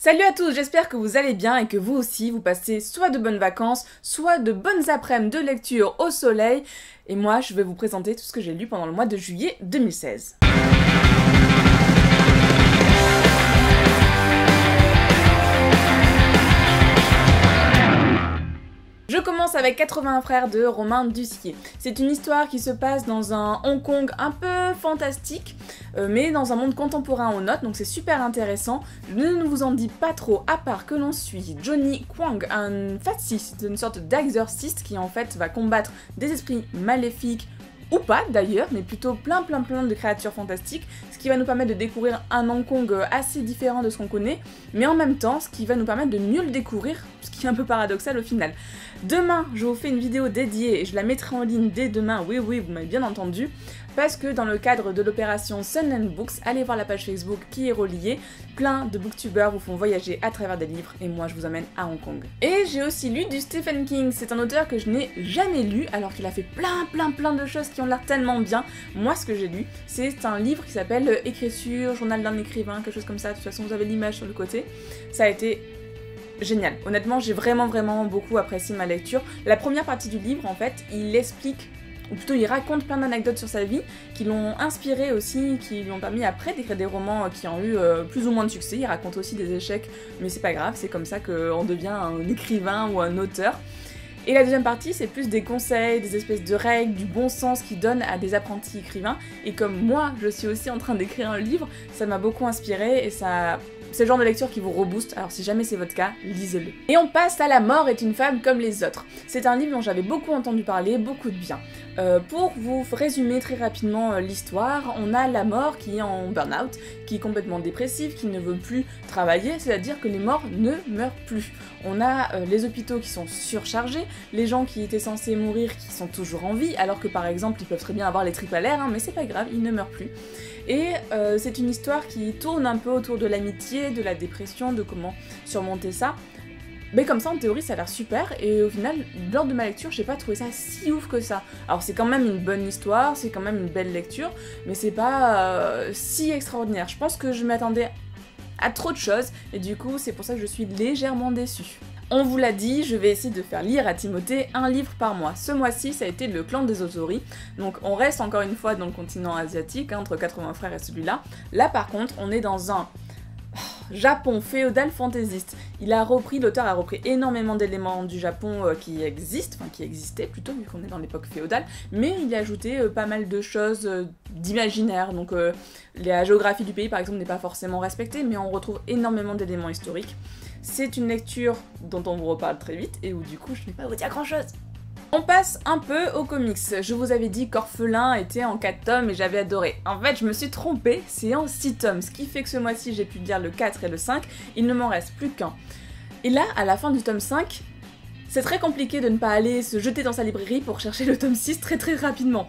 Salut à tous, j'espère que vous allez bien et que vous aussi, vous passez soit de bonnes vacances, soit de bonnes après-midi de lecture au soleil. Et moi, je vais vous présenter tout ce que j'ai lu pendant le mois de juillet 2016. Je commence avec 80 frères de Romain Dussier. C'est une histoire qui se passe dans un Hong Kong un peu fantastique, mais dans un monde contemporain aux notes, donc c'est super intéressant. Je ne vous en dis pas trop, à part que l'on suit Johnny Kwang, un fasciste, une sorte d'exorciste qui en fait va combattre des esprits maléfiques, ou pas d'ailleurs, mais plutôt plein de créatures fantastiques, ce qui va nous permettre de découvrir un Hong Kong assez différent de ce qu'on connaît, mais en même temps, ce qui va nous permettre de mieux le découvrir, ce qui est un peu paradoxal au final. Demain, je vous fais une vidéo dédiée, et je la mettrai en ligne dès demain, oui, vous m'avez bien entendu, parce que dans le cadre de l'opération Sunland Books, allez voir la page Facebook qui est reliée, plein de booktubers vous font voyager à travers des livres, et moi je vous emmène à Hong Kong. Et j'ai aussi lu du Stephen King, c'est un auteur que je n'ai jamais lu, alors qu'il a fait plein de choses qui ont l'air tellement bien. Moi ce que j'ai lu, c'est un livre qui s'appelle Écriture, journal d'un écrivain, quelque chose comme ça, de toute façon vous avez l'image sur le côté. Ça a été génial. Honnêtement, j'ai vraiment beaucoup apprécié ma lecture. La première partie du livre, en fait, il explique, ou plutôt il raconte plein d'anecdotes sur sa vie, qui l'ont inspiré aussi, qui lui ont permis après d'écrire des romans qui ont eu plus ou moins de succès. Il raconte aussi des échecs, mais c'est pas grave, c'est comme ça qu'on devient un écrivain ou un auteur. Et la deuxième partie, c'est plus des conseils, des espèces de règles, du bon sens qu'il donne à des apprentis écrivains. Et comme moi, je suis aussi en train d'écrire un livre, ça m'a beaucoup inspiré et ça... C'est le genre de lecture qui vous rebooste, alors si jamais c'est votre cas, lisez-le. Et on passe à La mort est une femme comme les autres. C'est un livre dont j'avais beaucoup entendu parler, beaucoup de bien. Pour vous résumer très rapidement l'histoire, on a la mort qui est en burn-out, qui est complètement dépressive, qui ne veut plus travailler, c'est-à-dire que les morts ne meurent plus. On a les hôpitaux qui sont surchargés, les gens qui étaient censés mourir qui sont toujours en vie, alors que par exemple ils peuvent très bien avoir les tripes à l'air, hein, mais c'est pas grave, ils ne meurent plus. Et c'est une histoire qui tourne un peu autour de l'amitié, de la dépression, de comment surmonter ça. Mais comme ça, en théorie, ça a l'air super, et au final, lors de ma lecture, j'ai pas trouvé ça si ouf que ça. Alors c'est quand même une bonne histoire, c'est quand même une belle lecture, mais c'est pas si extraordinaire. Je pense que je m'attendais à trop de choses, et du coup, c'est pour ça que je suis légèrement déçue. On vous l'a dit, je vais essayer de faire lire à Timothée un livre par mois. Ce mois-ci, ça a été Le Clan des Otori. Donc on reste encore une fois dans le continent asiatique, hein, entre 80 frères et celui-là. Là par contre, on est dans un Japon féodal fantaisiste. L'auteur a repris énormément d'éléments du Japon qui existaient plutôt, vu qu'on est dans l'époque féodale, mais il a ajouté pas mal de choses d'imaginaire. Donc la géographie du pays par exemple n'est pas forcément respectée, mais on retrouve énormément d'éléments historiques. C'est une lecture dont on vous reparle très vite et où du coup je ne vais pas vous dire grand chose. On passe un peu aux comics. Je vous avais dit qu'Orphelin était en 4 tomes et j'avais adoré. En fait, je me suis trompée, c'est en 6 tomes, ce qui fait que ce mois-ci j'ai pu lire le 4 et le 5, il ne m'en reste plus qu'un. Et là, à la fin du tome 5, c'est très compliqué de ne pas aller se jeter dans sa librairie pour chercher le tome 6 très rapidement.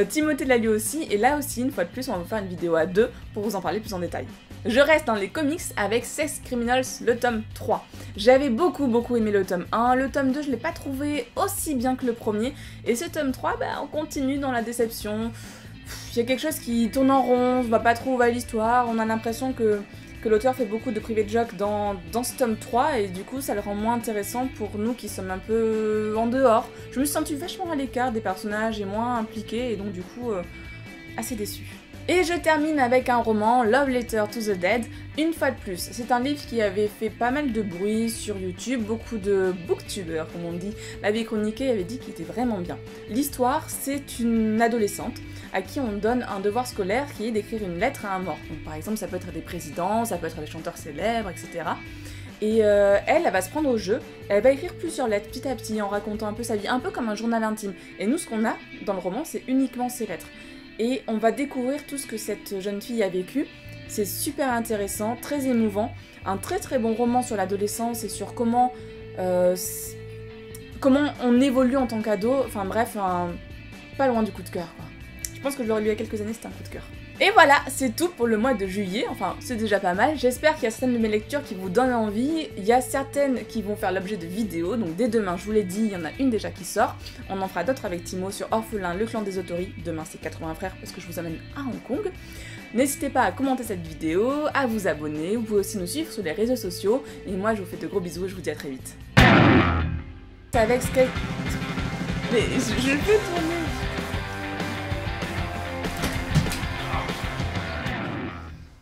Timothée l'a lu aussi, et là aussi, une fois de plus, on va vous faire une vidéo à 2 pour vous en parler plus en détail. Je reste dans les comics avec Sex Criminals, le tome 3. J'avais beaucoup aimé le tome 1, le tome 2 je l'ai pas trouvé aussi bien que le premier, et ce tome 3, on continue dans la déception. Il y a quelque chose qui tourne en rond, on va pas trop où va l'histoire, on a l'impression que l'auteur fait beaucoup de private jokes dans ce tome 3, et du coup ça le rend moins intéressant pour nous qui sommes un peu en dehors. Je me suis sentie vachement à l'écart des personnages et moins impliquée, et donc du coup assez déçue. Et je termine avec un roman, Love Letter to the Dead, une fois de plus. C'est un livre qui avait fait pas mal de bruit sur YouTube, beaucoup de booktubers comme on dit, l'avaient chroniqué et avait dit qu'il était vraiment bien. L'histoire, c'est une adolescente à qui on donne un devoir scolaire qui est d'écrire une lettre à un mort. Donc par exemple ça peut être à des présidents, ça peut être à des chanteurs célèbres, etc. Et elle va se prendre au jeu, elle va écrire plusieurs lettres petit à petit en racontant un peu sa vie, un peu comme un journal intime. Et nous ce qu'on a dans le roman c'est uniquement ces lettres. Et on va découvrir tout ce que cette jeune fille a vécu. C'est super intéressant, très émouvant, un très bon roman sur l'adolescence et sur comment on évolue en tant qu'ado, enfin bref, pas loin du coup de cœur quoi. Je pense que je l'aurais lu il y a quelques années, c'était un coup de cœur. Et voilà, c'est tout pour le mois de juillet, enfin c'est déjà pas mal, j'espère qu'il y a certaines de mes lectures qui vous donnent envie, il y a certaines qui vont faire l'objet de vidéos, donc dès demain, je vous l'ai dit, il y en a une déjà qui sort, on en fera d'autres avec Timo sur Orphelin, le clan des Otori, demain c'est 80 frères parce que je vous amène à Hong Kong. N'hésitez pas à commenter cette vidéo, à vous abonner, vous pouvez aussi nous suivre sur les réseaux sociaux, et moi je vous fais de gros bisous et je vous dis à très vite. C'est avec ce que... Mais je peux tourner.